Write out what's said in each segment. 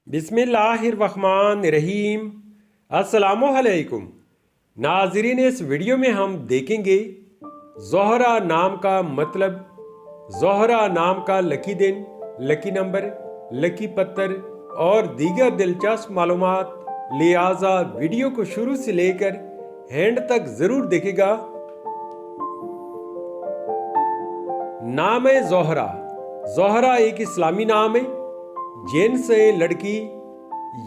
बिस्मिल्लाहिर्रहमानिर्रहीम। अस्सलामुअलैकुम नाज़रीन, इस वीडियो में हम देखेंगे ज़ोहरा नाम का मतलब, ज़ोहरा नाम का लकी दिन, लकी नंबर, लकी पत्थर और दीगर दिलचस्प मालूमात। लिहाजा वीडियो को शुरू से लेकर एंड तक ज़रूर देखेगा। नाम है ज़ोहरा। ज़ोहरा एक इस्लामी नाम है, जिन्स है लड़की।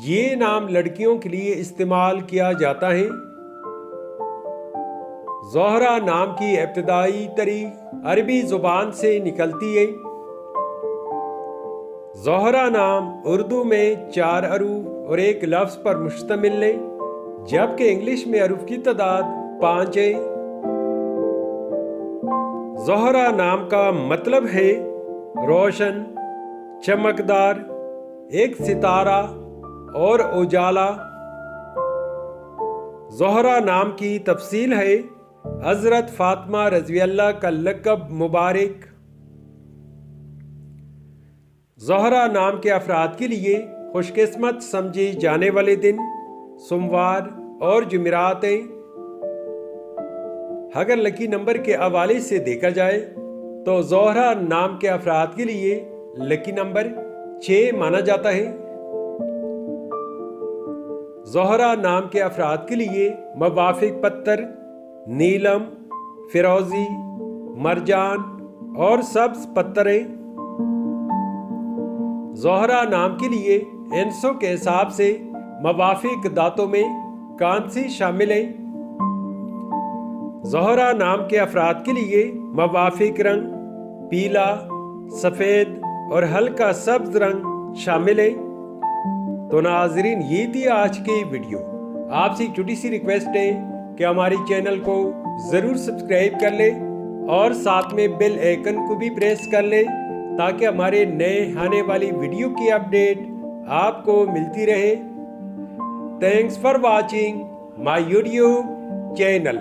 ये नाम लड़कियों के लिए इस्तेमाल किया जाता है। ज़ोहरा नाम की इब्तिदाई तारीख अरबी ज़ुबान से निकलती है। ज़ोहरा नाम उर्दू में 4 अरूफ और एक लफ्ज़ पर मुश्तमिल है, जबकि इंग्लिश में अरूफ की तादाद 5 है। ज़ोहरा नाम का मतलब है रोशन, चमकदार, एक सितारा और उजाला। ज़ोहरा नाम की तफसील है हज़रत फातिमा रज़ी अल्लाह का लक़ब मुबारक। ज़ोहरा नाम के अफराद के लिए खुशकिस्मत समझे जाने वाले दिन सोमवार और जुमेरात हैं। अगर लकी नंबर के हवाले से देखा जाए तो ज़ोहरा नाम के अफराद के लिए लकी नंबर 6 माना जाता है। ज़ोहरा नाम के अफराद के लिए मुवाफिक पत्थर नीलम, फिरोजी, मरजान और सब्ज पत्थर है। ज़ोहरा नाम के लिए इंसों के हिसाब से मुवाफिक दांतों में कांसी शामिल है। ज़ोहरा नाम के अफराद के लिए मुवाफिक रंग पीला, सफ़ेद और हल्का सब्ज रंग शामिल है। तो नाज़रीन, ये थी आज की वीडियो। आपसे एक छोटी सी रिक्वेस्ट है कि हमारी चैनल को ज़रूर सब्सक्राइब कर ले और साथ में बेल आइकन को भी प्रेस कर ले, ताकि हमारे नए आने वाली वीडियो की अपडेट आपको मिलती रहे। Thanks for watching my YouTube channel.